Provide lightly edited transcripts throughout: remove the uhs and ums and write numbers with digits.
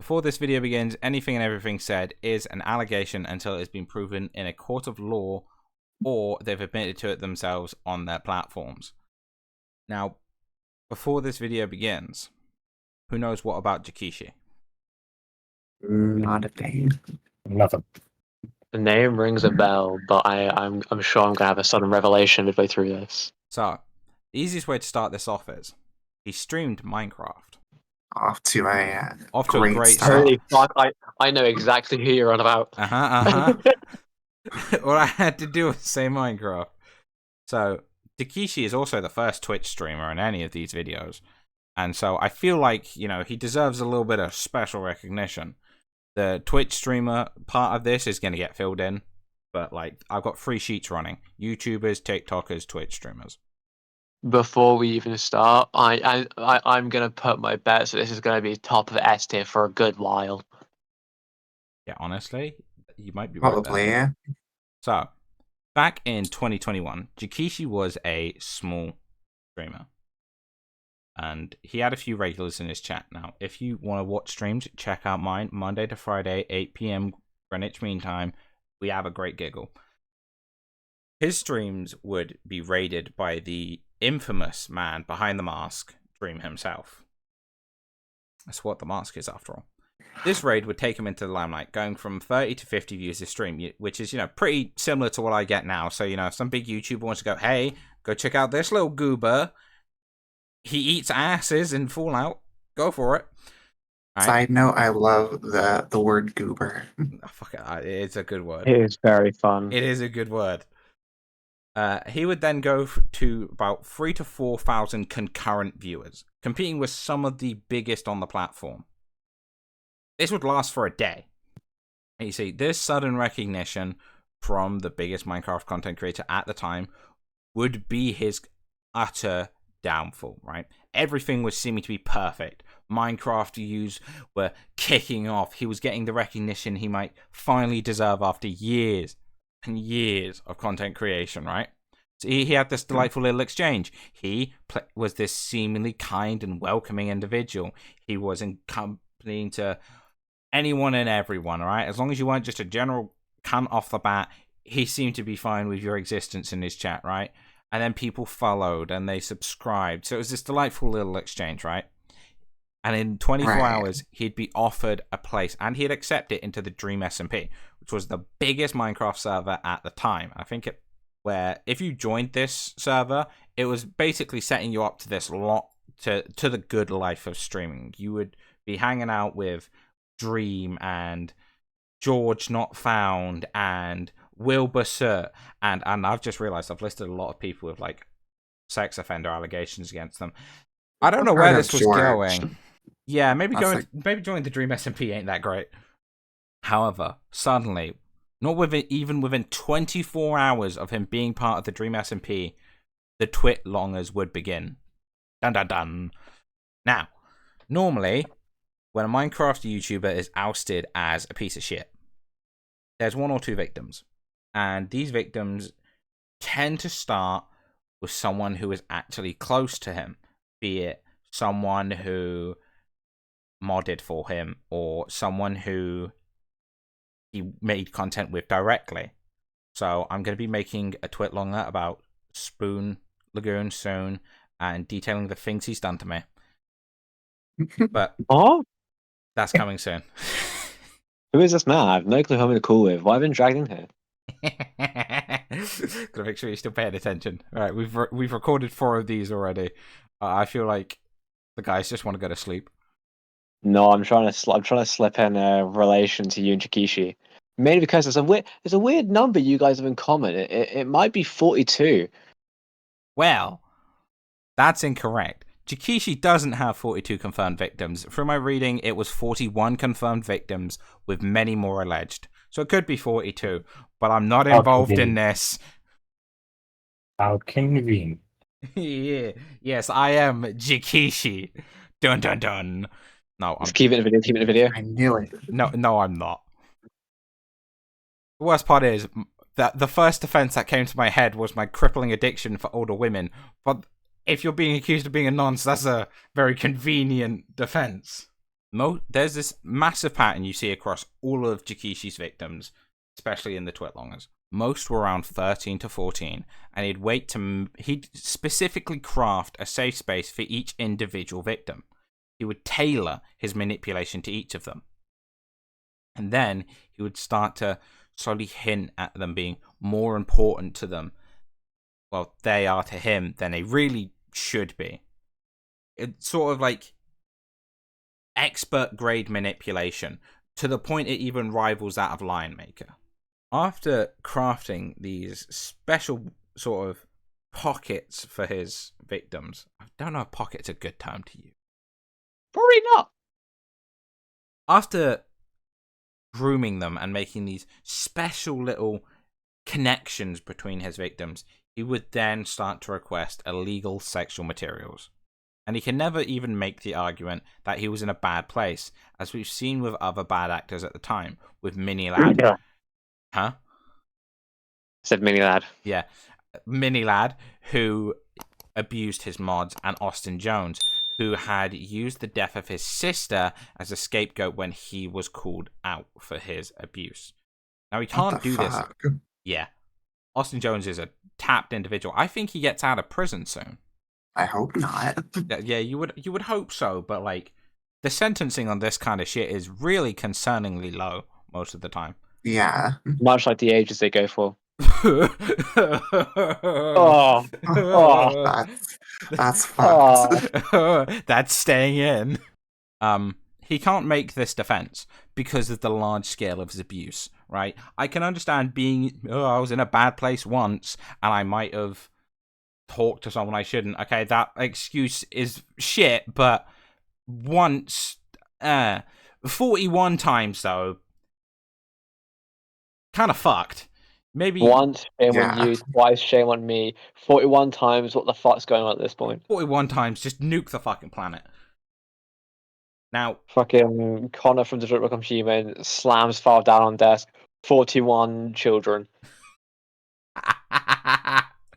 before this video begins, anything and everything said is an allegation until it has been proven in a court of law or they've admitted to it themselves on their platforms. Now, before this video begins, who knows what about Jakishi? Not a thing. Nothing. The name rings a bell, but I'm sure I'm gonna have a sudden revelation midway through this. So, the easiest way to start this off is he streamed Minecraft. Off to a great start. start. Holy fuck! I know exactly who you're on about. All I had to do was say Minecraft. So, Jakishi is also the first Twitch streamer in any of these videos. And so I feel like, you know, he deserves a little bit of special recognition. The Twitch streamer part of this is going to get filled in. But, like, I've got 3 sheets running. YouTubers, TikTokers, Twitch streamers. Before we even start, I'm gonna put my bet so this is gonna be top of S tier for a good while. Yeah, honestly, you might be right Probably, there. yeah. So, back in 2021, Jakishi was a small streamer. And he had a few regulars in his chat. Now, if you want to watch streams, check out mine, Monday to Friday, 8 p.m. Greenwich Mean Time. We have a great giggle. His streams would be raided by the infamous man behind the mask, Dream himself. That's what the mask is, after all. This raid would take him into the limelight, going from 30 to 50 views a stream, which is, you know, pretty similar to what I get now. So, you know, if some big YouTuber wants to go, hey, go check out this little goober. He eats asses in Fallout. Go for it. Right. Side note, I love the word goober. Oh, fuck it. It's a good word. It is very fun. It is a good word. He would then go to about 3,000 to 4,000 concurrent viewers, competing with some of the biggest on the platform. This would last for a day. And you see, this sudden recognition from the biggest Minecraft content creator at the time would be his utter downfall, right? Everything was seeming to be perfect. Minecraft views were kicking off. He was getting the recognition he might finally deserve after years and years of content creation, right? So he had this delightful little exchange. He was this seemingly kind and welcoming individual. He was accompanying to anyone and everyone, right? As long as you weren't just a general cunt off the bat, he seemed to be fine with your existence in his chat, right? And then people followed and they subscribed. So it was this delightful little exchange, right? And in 24 hours, he'd be offered a place and he'd accept it into the Dream SMP, which was the biggest Minecraft server at the time. I think where if you joined this server, it was basically setting you up to this to the good life of streaming. You would be hanging out with Dream and George Not Found and Wilbur Sir, and I've just realized I've listed a lot of people with like sex offender allegations against them. I don't know where this was going. Yeah, maybe joining the Dream SMP ain't that great. However, suddenly, even within 24 hours of him being part of the Dream SMP, the twit longers would begin. Dun dun dun. Now, normally, when a Minecraft YouTuber is ousted as a piece of shit, there's 1 or 2 victims. And these victims tend to start with someone who is actually close to him, be it someone who modded for him or someone who he made content with directly. So I'm going to be making a twit longer about Spoonlagoon soon and detailing the things he's done to me. But that's coming soon. Who is this man? I have no clue who I'm going to call with. Why have I been dragged in here? Gotta make sure you're still paying attention. All right, we've recorded 4 of these already. I feel like the guys just want to go to sleep. No, I'm trying to slip in a relation to you and Jakishi. Mainly because there's a weird number you guys have in common. It might be 42. Well, that's incorrect. Jakishi doesn't have 42 confirmed victims. From my reading, it was 41 confirmed victims, with many more alleged. So it could be 42, but I'm not involved in this. How convenient. Yeah. Yes, I am Jakishi. Dun dun dun. No, Let's keep it in the video. I knew it. No, I'm not. The worst part is that the first defense that came to my head was my crippling addiction for older women. But if you're being accused of being a nonce, that's a very convenient defense. There's this massive pattern you see across all of Jakishi's victims, especially in the Twitlongers. Most were around 13 to 14, and he'd specifically craft a safe space for each individual victim. He would tailor his manipulation to each of them. And then he would start to slowly hint at them being more important to them. Well, they are to him than they really should be. It's sort of like expert grade manipulation, to the point it even rivals that of Lion Maker. After crafting these special sort of pockets for his victims, I don't know if pocket's a good term to use. Probably not. After grooming them and making these special little connections between his victims, he would then start to request illegal sexual materials. And he can never even make the argument that he was in a bad place, as we've seen with other bad actors at the time, with Mini Lad. Yeah. Huh? Said Mini Lad. Yeah. Mini Lad, who abused his mods, and Austin Jones, who had used the death of his sister as a scapegoat when he was called out for his abuse. Now, he can't do this. Yeah. Austin Jones is a tapped individual. I think he gets out of prison soon. I hope not. Yeah, you would hope so, but like the sentencing on this kind of shit is really concerningly low most of the time. Yeah. Much like the ages they go for. Oh, That's fucked. That's staying in. He can't make this defense because of the large scale of his abuse, right? I can understand I was in a bad place once and I might have talked to someone I shouldn't. Okay, that excuse is shit, but once, 41 times though, kind of fucked. Maybe once, shame on you. Twice, shame on me. 41 times, what the fuck's going on at this point? 41 times, just nuke the fucking planet. Now, fucking Connor from Detroit Become Human slams file down on desk. 41 children.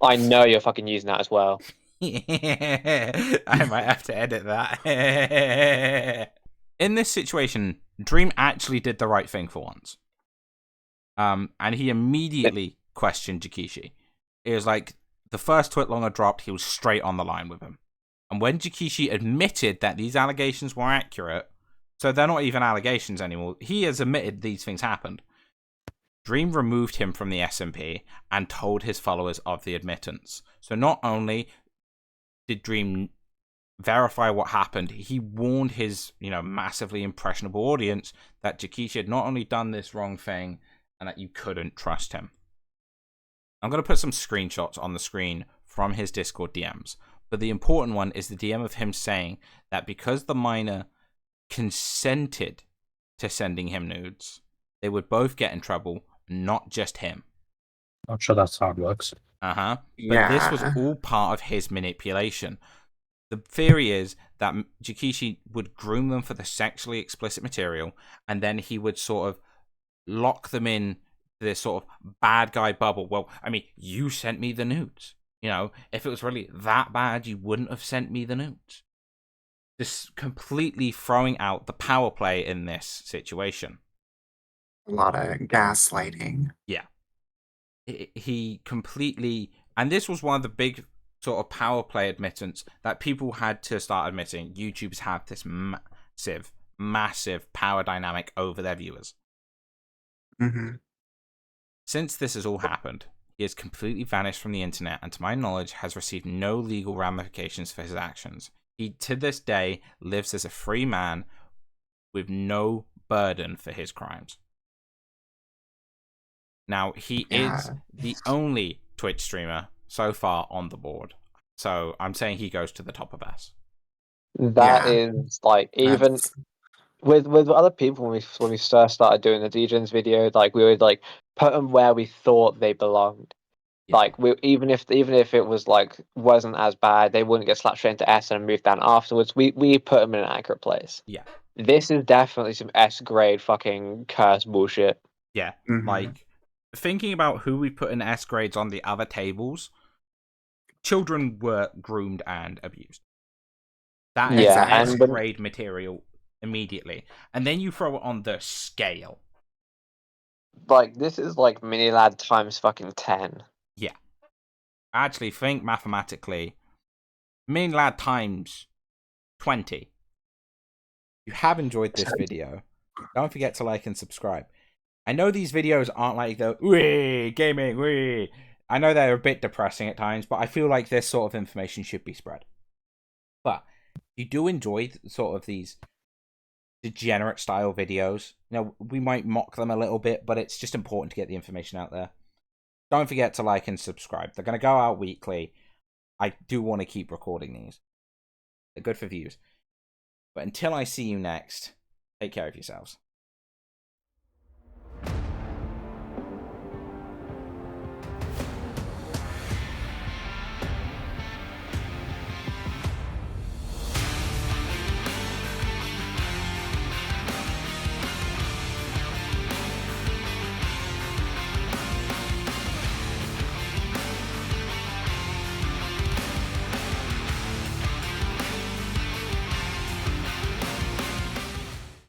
I know you're fucking using that as well. I might have to edit that. In this situation, Dream actually did the right thing for once. And he immediately questioned Jakishi. It was like the first Twitlonger dropped, he was straight on the line with him. And when Jakishi admitted that these allegations were accurate, so they're not even allegations anymore, he has admitted these things happened. Dream removed him from the SMP and told his followers of the admittance. So not only did Dream verify what happened, he warned his, massively impressionable audience that Jakishi had not only done this wrong thing and that you couldn't trust him. I'm going to put some screenshots on the screen from his Discord DMs, but the important one is the DM of him saying that because the minor consented to sending him nudes, they would both get in trouble, not just him. Not sure that's how it works. But this was all part of his manipulation. The theory is that Jakishi would groom them for the sexually explicit material, and then he would sort of lock them in this sort of bad guy bubble. Well, I mean, you sent me the nudes. If it was really that bad, you wouldn't have sent me the nudes. Just completely throwing out the power play in this situation. A lot of gaslighting. Yeah. He completely... And this was one of the big sort of power play admittance that people had to start admitting. YouTubers have this massive power dynamic over their viewers. Mm-hmm. Since this has all happened, he has completely vanished from the internet and, to my knowledge, has received no legal ramifications for his actions. He, to this day, lives as a free man with no burden for his crimes. Now, he is the only Twitch streamer so far on the board. So I'm saying he goes to the top of S. That is like, even with other people, when we first started doing the DJs video, like we would like put them where we thought they belonged. Yeah. Like even if it was like wasn't as bad, they wouldn't get slapped straight into S and moved down afterwards. We put them in an accurate place. Yeah, this is definitely some S grade fucking curse bullshit. Yeah, like thinking about who we put in S grades on the other tables, children were groomed and abused. That is S grade material immediately, and then you throw it on the scale. Like, this is like mini lad times fucking 10. Yeah. Actually, think mathematically. Mini lad times 20. If you have enjoyed this video, don't forget to like and subscribe. I know these videos aren't like the wee gaming wee. I know they're a bit depressing at times, but I feel like this sort of information should be spread. But if you do enjoy sort of these degenerate style videos, we might mock them a little bit, but it's just important to get the information out there. Don't forget to like and subscribe. They're going to go out weekly. I do want to keep recording these. They're good for views. But until I see you next, take care of yourselves.